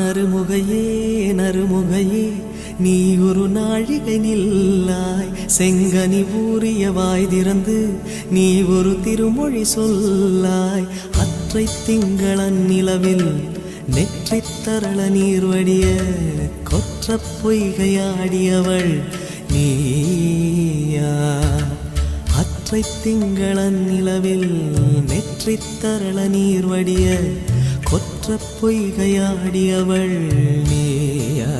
நறுமுகையே நறுமுகையே நீ ஒரு நாழிகை நில்லாய் செங்கனி ஊறிய வாய் திறந்து நீ ஒரு திருமொழி சொல்லாய் அற்றை திங்களன் நிலவில் நெற்றித் தரள நீர் வடிய கொற்ற பொய்கையாடியவள் நீயா அற்றை திங்களன் நிலவில் நெற்றித் தரள நீர் வடிய கொற்ற பொய்கையாடியவள் நீயா